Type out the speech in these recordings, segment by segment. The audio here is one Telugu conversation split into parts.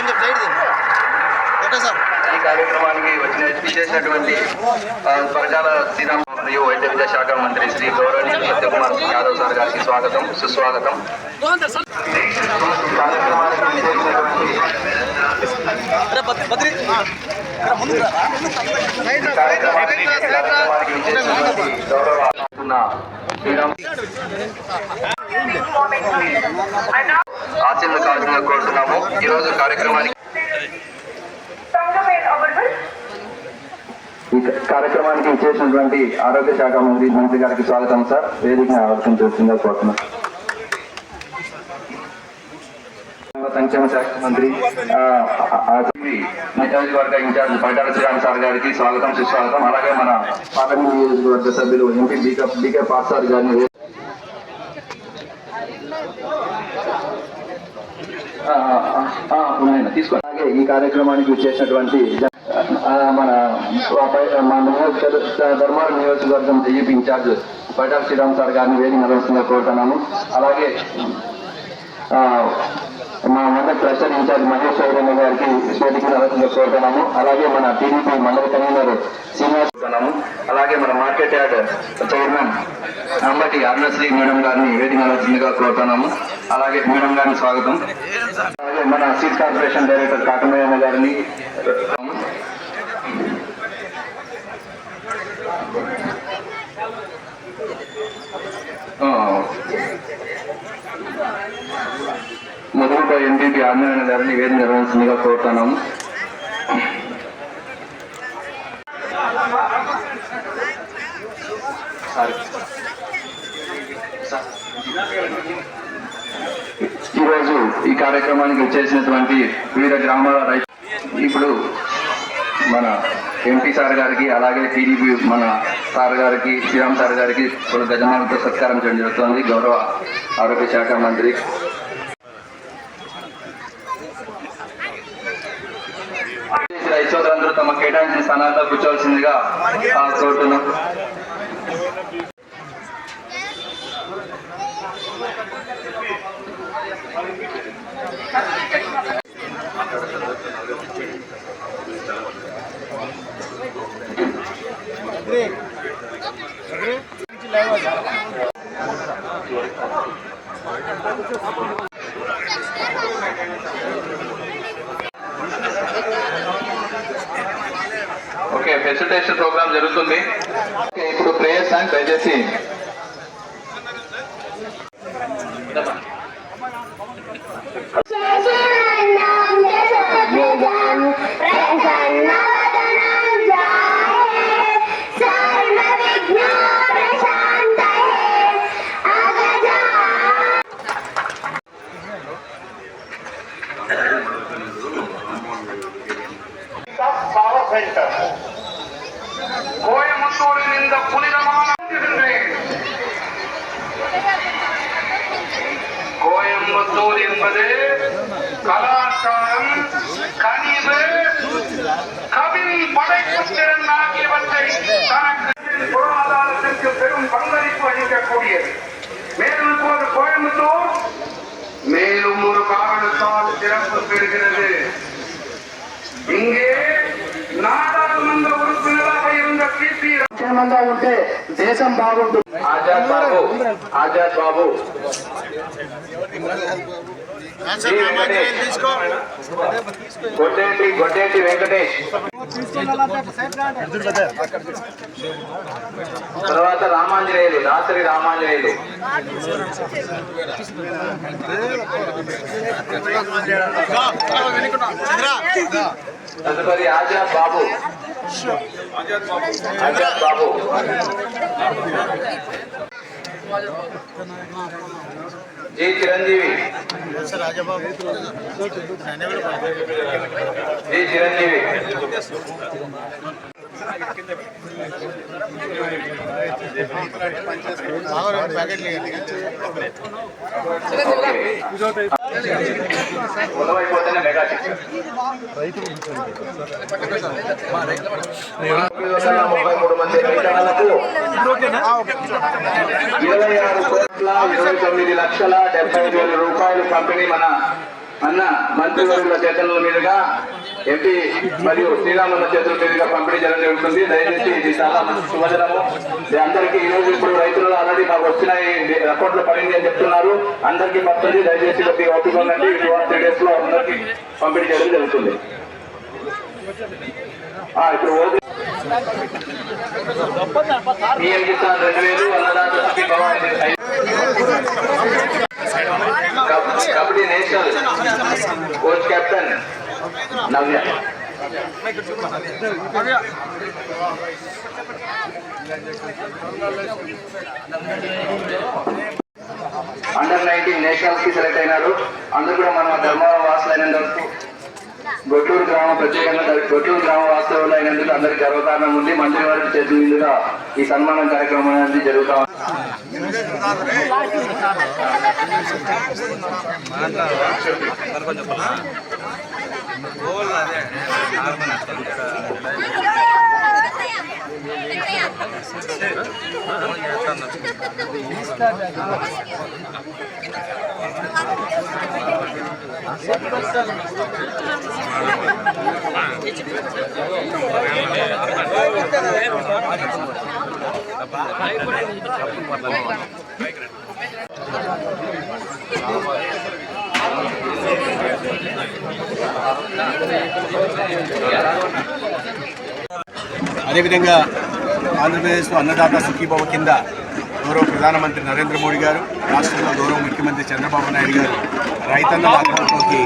ఈ కార్యక్రమానికి విచ్చేసినటువంటి పరకాల శ్రీరామ్ మరియు వైద్య విద్యా శాఖ మంత్రి శ్రీ గౌరవనీయులు సత్యకుమార్ యాదవ్ సార్ గారికి స్వాగతం సుస్వాగతం. ఆశీర్వాద కావాల్సిందిగా కోరుతున్నాము. ఈరోజు కార్యక్రమానికి ఇచ్చేసినటువంటి ఆరోగ్య శాఖ మంత్రి గారికి స్వాగతం సార్. వేదికను ఆలోచన చేస్తుందిగా కోరుతున్నాం. సంక్షేమ శాఖ మంత్రి నియోజకవర్గ ఇన్ఛార్జ్ పైటాల శ్రీరామ్ సార్ గారికి స్వాగతం సుస్వాగతం. అలాగే మన పార్లమెంట్ నియోజకవర్గ సభ్యులు ఎంపీ బీకే పార్సార్ గారిని తీసుకోండి. అలాగే ఈ కార్యక్రమానికి వచ్చేసినటువంటి మన ధర్మారం నియోజకవర్గం జేఏపీ ఇన్ఛార్జ్ పైటాల శ్రీరామ్ సార్ గారిని వేదిక నిర్వహిస్తుందిగా కోరుతున్నాము. అలాగే మా మండల ట్రస్టర్ ఇన్ఛార్జ్ మహేష్ చౌదరి గారికి వేదిక నిర్వహిస్తుందిగా కోరుతున్నాము. అలాగే మన టీడీపీ మండల కన్వీనర్ శ్రీనివాస్, అలాగే మన market yard chairman Ambati Arunasri madam గారిని వేదిక నిర్వహిస్తుందిగా కోరుతున్నాము. అలాగే మేడం గారిని స్వాగతం. అలాగే మన సీడ్ కార్పొరేషన్ డైరెక్టర్ కాటమయ్య గారిని మొదలుపై ఎంపీపీ ఆంజనేయ గారిని వేదిక నిర్వహిస్తుందిగా కోరుతున్నాము. ఈరోజు ఈ కార్యక్రమానికి వచ్చేసినటువంటి వివిధ గ్రామాల రైతు ఇప్పుడు మన ఎంపీ సార్ గారికి అలాగే టీడీపీ మన సార్ గారికి శ్రీరామ్ సార్ గారికి గజమాలతో సత్కారం చేయడం జరుగుతుంది. గౌరవ ఆరోగ్య శాఖ మంత్రి రైతు సోదరులందరూ తమ కేటాయించిన స్థానాల్లో కూర్చోవలసిందిగా కోరుతున్నాం. ఓకే, ఫెసిలిటేషన్ ప్రోగ్రామ్ జరుగుతుంది. ఇప్పుడు ప్రేయర్స్ అండ్ దయచేసి கோயம்புத்தூரில் புனிதமான கோயம்புத்தூர் என்பது கலாச்சாரம், கனிவு, கவின் படைப்பு திறன் ஆகியவற்றை தனக்கு பொருளாதாரத்திற்கு பெரும் பங்களிப்பு அளிக்கக்கூடியது. மேலும் இப்போது கோயம்புத்தூர் மேலும் ஒரு காரணத்தால் சிறப்பு பெறுகிறது. இங்கே నాడామంద ఉరుకునలాగా ఉన్న పీపీ క్షేమంగా ఉంటే దేశం బాగుంటుంది. ఆజాద్ బాబు గొడ్డేటి వెంకటేష్, తర్వాత రామాంజనేయులు, దాసరి రామాంజనేయులు, తదుపరి ఆజాద్ బాబు జీ చిరంజీవి, మొదలైపోతేనే మెగా 33 మంది రైతులకు 26,29,70,00,000 రూపాయలు పంపిణీ మన అన్న మంత్రివర్గుల చేతుల మీదుగా ఎంపీ మరియు శ్రీరామన్న చేతుల మీదుగా పంపిణీ జరగడం జరుగుతుంది. దయచేసి ఇది చాలా మంచి శుభదినము. అందరికీ ఈ రోజు ఇప్పుడు రైతులు ఆల్రెడీ మాకు వచ్చినాయి రిపోర్ట్లు పడింది అని చెప్తున్నారు. అందరికీ పడుతుంది. దయచేసి కొద్దిగా ఒప్పుకోనండి. 2 or 3 days లో అందరికీ పంపిణీ చేయడం జరుగుతుంది. ఇప్పుడు PM కిసాన్ 2000 అన్నదాతకి kabaddi national coach captain Navya. Under 19 nationals కి సెలెక్ట్ అయినారు. అందరూ కూడా మన ధర్మవరం వాసులైనందుకు గొట్టూరు గ్రామ ప్రత్యేకంగా గొట్టూరు గ్రామ వాస్తవులు అయినందుకు అందరికి గర్వకారణం ఉంది. మంత్రి వారికి చేతుల మీదుగా ఈ సన్మానం కార్యక్రమం అనేది జరుగుతా ఉంది. అదేవిధంగా ఆంధ్రప్రదేశ్లో అన్నదాత సుఖీభవ కింద గౌరవ ప్రధానమంత్రి నరేంద్ర మోడీ గారు, రాష్ట్రంలో గౌరవ ముఖ్యమంత్రి చంద్రబాబు నాయుడు గారు రైతన్నల అకౌంట్లోకి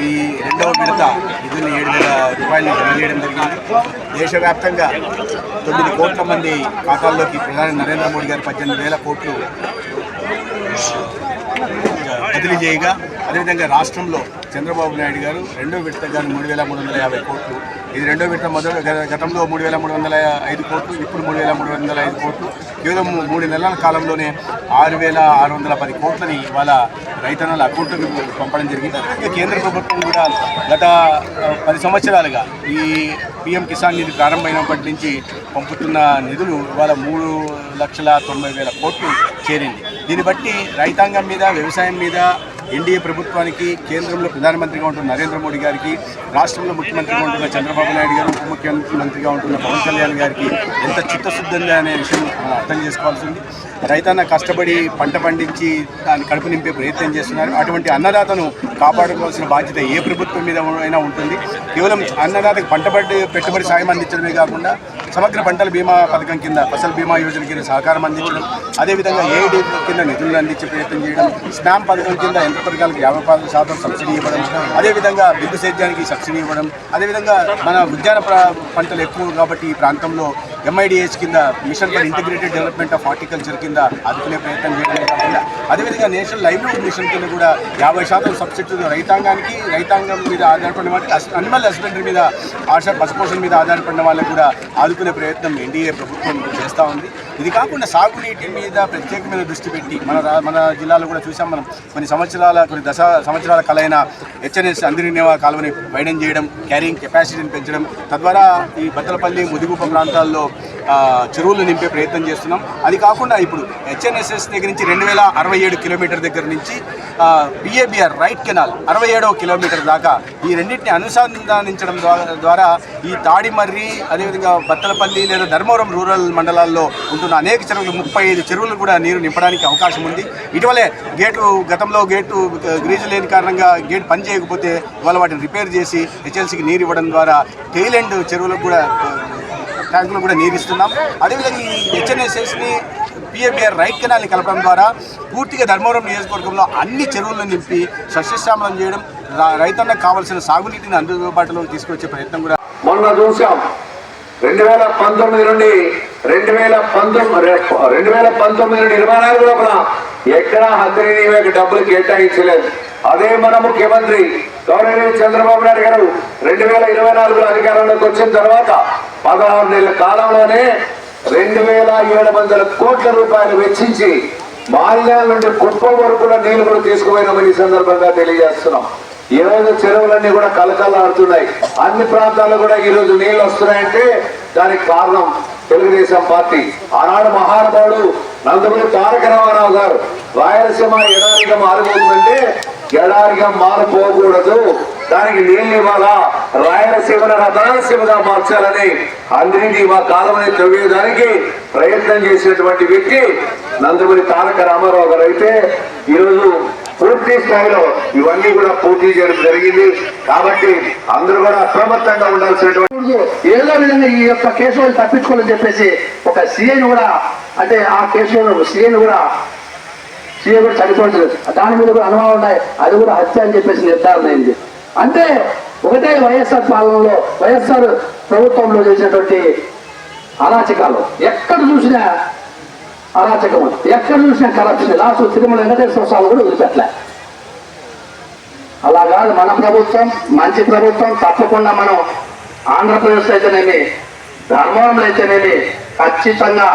ఈ 2వ విడత నిధులు 7,000 రూపాయలను జమ చేయడం జరిగింది. దేశవ్యాప్తంగా 9 కోట్ల మంది ఖాతాల్లోకి ప్రధాని నరేంద్ర మోడీ గారు 18,000 కోట్లు బదిలీ చేయగా, అదేవిధంగా రాష్ట్రంలో చంద్రబాబు నాయుడు గారు 2వ విడతగా 3,350 కోట్లు. ఇది 2వ విడత గతంలో 3,305 కోట్లు, ఇప్పుడు 3,305 కోట్లు. కేవలం 3 నెలల కాలంలోనే 6,610 కోట్లని ఇవాళ రైతన్నల అకౌంట్లకు పంపడం జరిగింది. కేంద్ర ప్రభుత్వం కూడా గత 10 సంవత్సరాలుగా ఈ PM కిసాన్ నిధి ప్రారంభమైనప్పటి నుంచి పంపుతున్న నిధులు ఇవాళ 3,90,000 కోట్లు చేరింది. దీన్ని బట్టి రైతాంగం మీద, వ్యవసాయం మీద ఎన్డీఏ ప్రభుత్వానికి, కేంద్రంలో ప్రధానమంత్రిగా ఉంటున్న నరేంద్ర మోడీ గారికి, రాష్ట్రంలో ముఖ్యమంత్రిగా ఉంటున్న చంద్రబాబు నాయుడు గారు, ఉప ముఖ్యమంత్రిగా ఉంటున్న పవన్ కళ్యాణ్ గారికి ఎంత చిత్తశుద్ధి ఉంది అనే విషయం మనం అర్థం చేసుకోవాల్సి ఉంది. రైతన్న కష్టపడి పంట పండించి దాన్ని కడుపు నింపే ప్రయత్నం చేస్తున్నారు. అటువంటి అన్నదాతను కాపాడుకోవాల్సిన బాధ్యత ఏ ప్రభుత్వం మీద అయినా ఉంటుంది. కేవలం అన్నదాతకు పెట్టుబడి సాయం అందించడమే కాకుండా సమగ్ర పంటల బీమా పథకం కింద, ఫసల్ బీమా యోజన కింద సహకారం అందించడం, అదేవిధంగా ఏఐడి కింద నిధులను అందించే ప్రయత్నం చేయడం, స్నామ్ పథకం కింద యంత్ర పథకాలకు 50% సబ్సిడీ ఇవ్వడం, అదేవిధంగా బిందు సేద్యానికి సబ్సిడీ ఇవ్వడం, అదేవిధంగా మన ఉద్యాన పంటలు ఎక్కువ కాబట్టి ఈ ప్రాంతంలో MIDH కింద mission for integrated development of horticulture కింద ఆదుకునే ప్రయత్నం చేయడమే కాకుండా, అదేవిధంగా నేషనల్ లైవ్లీహుడ్ మిషన్ కింద కూడా 50% సబ్సిడీలు రైతాంగం మీద ఆధారపడిన వాటికి, అనిమల్ హస్బెండరీ మీద, పశుపోషణ మీద ఆధారపడిన వాళ్ళకు కూడా ఆదుకునే ప్రయత్నం ఎన్డీఏ ప్రభుత్వం చేస్తూ ఉంది. ఇది కాకుండా సాగునీటి మీద ప్రత్యేకమైన దృష్టి పెట్టి మన జిల్లాలో కూడా చూసాం మనం. కొన్ని సంవత్సరాల కలైన HNS అందిరినేవా కాలువని వైడెన్ చేయడం, క్యారింగ్ కెపాసిటీని పెంచడం, తద్వారా ఈ బత్తలపల్లి, ముదిగుప్ప ప్రాంతాల్లో చెరువులు నింపే ప్రయత్నం చేస్తున్నాం. అది కాకుండా ఇప్పుడు HNSS దగ్గర నుంచి 2,067 కిలోమీటర్ దగ్గర నుంచి PABR రైట్ కెనాల్ 67వ కిలోమీటర్ దాకా ఈ రెండింటిని అనుసంధానించడం ద్వారా ఈ తాడిమర్రి, అదేవిధంగా బత్తలపల్లి లేదా ధర్మవరం రూరల్ మండలాల్లో ఉంటున్న అనేక చెరువులు, 35 చెరువులు కూడా నీరు నింపడానికి అవకాశం ఉంది. ఇటీవలే గతంలో గేటు గ్రీజు లేని కారణంగా గేట్ పని చేయకపోతే ఇవాళ వాటిని రిపేర్ చేసి HLCకి నీరు ఇవ్వడం ద్వారా టెయిల్ ఎండ్ చెరువులకు కూడా, ట్యాంకులు కూడా నీరు ఇస్తున్నాం. అదేవిధంగా ఈ HNSSని PABR రైట్ కెనాల్ని కలపడం ద్వారా పూర్తిగా ధర్మవరం నియోజకవర్గంలో అన్ని చెరువులను నింపి సస్యశ్యామలం చేయడం, రైతన్నకు కావాల్సిన సాగునీటిని అందుబాటులోకి తీసుకొచ్చే ప్రయత్నం కూడా మొన్న చూసాం. 2019 నుండి 2024 లోపల ఎక్కడా హద్దుని డబ్బులు కేటాయించలేదు. అదే మన ముఖ్యమంత్రి గౌరవనీయ చంద్రబాబు నాయుడు గారు 2024లో అధికారంలోకి వచ్చిన తర్వాత 16 నెలల కాలంలోనే 2,700 కోట్ల రూపాయలు వెచ్చించి మాల్యాల నుండి కుప్ప వరకుల నీళ్లు కూడా తీసుకుపోయినామని ఈ సందర్భంగా తెలియజేస్తున్నాం. ఈ రోజు చెరువులన్నీ కూడా కలకలాడుతున్నాయి. అన్ని ప్రాంతాల్లో కూడా ఈ రోజు నీళ్లు వస్తున్నాయంటే దానికి కారణం తెలుగుదేశం పార్టీ. ఆనాడు మహానుభావుడు నందమూరి తారక రామారావు గారు రాయలసీమ ఎడారిగా మారిపోతుందంటే ఎడారిగా మారిపోకూడదు, దానికి నీళ్ళు ఇవ్వాలా, రాయలసీమను రతనాసీమగా మార్చాలని అందరినీ మా కాలమని తవ్వేదానికి ప్రయత్నం చేసినటువంటి వ్యక్తి నందమూరి తారక రామారావు గారు. అయితే ఈరోజు పూర్తి స్థాయిలో ఇవన్నీ కూడా పూర్తి చేయడం జరిగింది. కాబట్టి అందరూ కూడా అప్రమత్తంగా ఉండాల్సినటువంటి ఏదో విధంగా ఈ యొక్క కేసులు తప్పించుకోవాలని చెప్పేసి ఒక సీఐని కూడా, అంటే ఆ కేసులో సీఐ కూడా చనిపోతుంది, దాని మీద కూడా అనుమానం ఉన్నాయి, అది కూడా హత్య అని చెప్పేసి నిర్ధారణ అయింది. అంటే ఒకటే వైఎస్ఆర్ పాలనలో వైఎస్ఆర్ ప్రభుత్వంలో చేసినటువంటి అరాచకాలు, ఎక్కడ చూసినా అరాచకం, ఎక్కడ చూసినా కరప్షన్. లాస్ట్ తిరుమల వెంకటేశ్వర స్వామి కూడా వదిలిపెట్టలే. అలా కాదు మన ప్రభుత్వం, మంచి ప్రభుత్వం. తప్పకుండా మనం ఆంధ్రప్రదేశ్ అయితేనేమి, ధర్మవరంలో అయితేనేమి ఖచ్చితంగా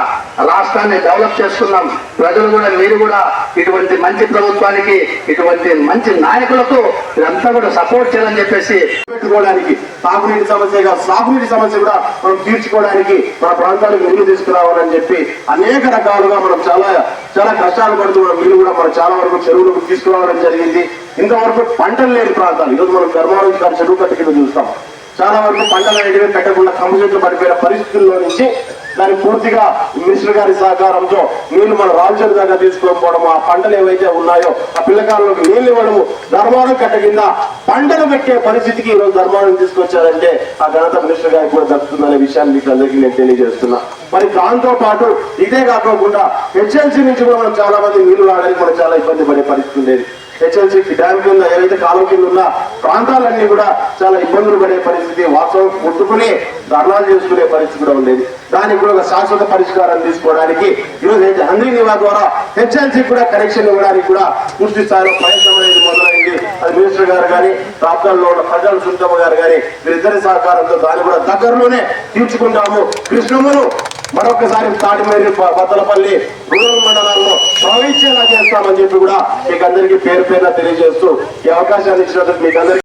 రాష్ట్రాన్ని డెవలప్ చేసుకున్నాం. ప్రజలు కూడా, మీరు కూడా ఇటువంటి మంచి ప్రభుత్వానికి, ఇటువంటి మంచి నాయకులకు ఇదంతా కూడా సపోర్ట్ చేయాలని చెప్పేసి పెట్టుకోవడానికి, తాగునీటి సమస్య కాదు సాగునీటి సమస్య కూడా మనం తీర్చుకోవడానికి మన ప్రాంతానికి నీళ్లు తీసుకురావాలని చెప్పి అనేక రకాలుగా మనం చాలా కష్టాలు పడుతున్నాం. నీళ్లు కూడా మనం చాలా వరకు చెరువులకు తీసుకురావడం జరిగింది. ఇంతవరకు పంటలు లేని ప్రాంతాలు ఈరోజు మనం ధర్మవరం గారి చెరువు కట్ట కింద చూస్తాం. చాలా వరకు పంటలు అనేటివి పెట్టకుండా కమ్మ చెట్లు పడిపోయిన పరిస్థితుల్లో నుంచి దాన్ని పూర్తిగా మినిస్టర్ గారి సహకారంతో నీళ్లు మన రాజుల దాకా తీసుకోకపోవడం, ఆ పంటలు ఏవైతే ఉన్నాయో ఆ పిల్లకాయలకు నీళ్లు ఇవ్వడము, ధర్మవరం కట్ట కింద పంటలు పెట్టే పరిస్థితికి ఈరోజు ధర్మవరం తీసుకొచ్చారంటే ఆ ఘనత మినిస్టర్ గారికి కూడా దక్కుతుందనే విషయాన్ని మీకు అందరికీ నేను తెలియజేస్తున్నా. మరి దాంతో పాటు ఇదే కాకుండా హెచ్ఎల్సీ నుంచి కూడా మనం చాలా మంది నీళ్లు రావడానికి మనం చాలా ఇబ్బంది పడే పరిస్థితి ఉండేది. హెచ్ఎల్సీ డ్యామ్ కింద ఏదైతే కాలువ కింద ఉన్న ప్రాంతాలన్నీ కూడా చాలా ఇబ్బందులు పడే పరిస్థితి, వాస్తవం ముట్టుకుని ధర్నాలు చేసుకునే పరిస్థితి కూడా ఉండేది. దానికి కూడా ఒక శాశ్వత పరిష్కారం తీసుకోవడానికి ఈరోజు హంద్రీ నివా ద్వారా హెచ్ఎల్సీ కూడా కనెక్షన్ ఇవ్వడానికి కూడా పూర్తి స్థాయిలో ప్రయత్నం అనేది మొదలైంది. అది మినిస్టర్ గారు కానీ, రాష్ట్రాల్లో ఉన్న ప్రజల సుందమ్మ గారు కానీ వీరిద్దరి సహకారంతో దాన్ని కూడా దగ్గరలోనే తీర్చుకుంటాము. కృష్ణమ్మను మరొకసారి తాటిమేరి, బద్దలపల్లి రూరల్ మండలాల్లో ప్రవేశించేలా చేస్తామని చెప్పి కూడా మీకు అందరికీ పేరు పేరున తెలియజేస్తూ ఈ అవకాశాన్ని ఇచ్చినందుకు మీకు అందరికీ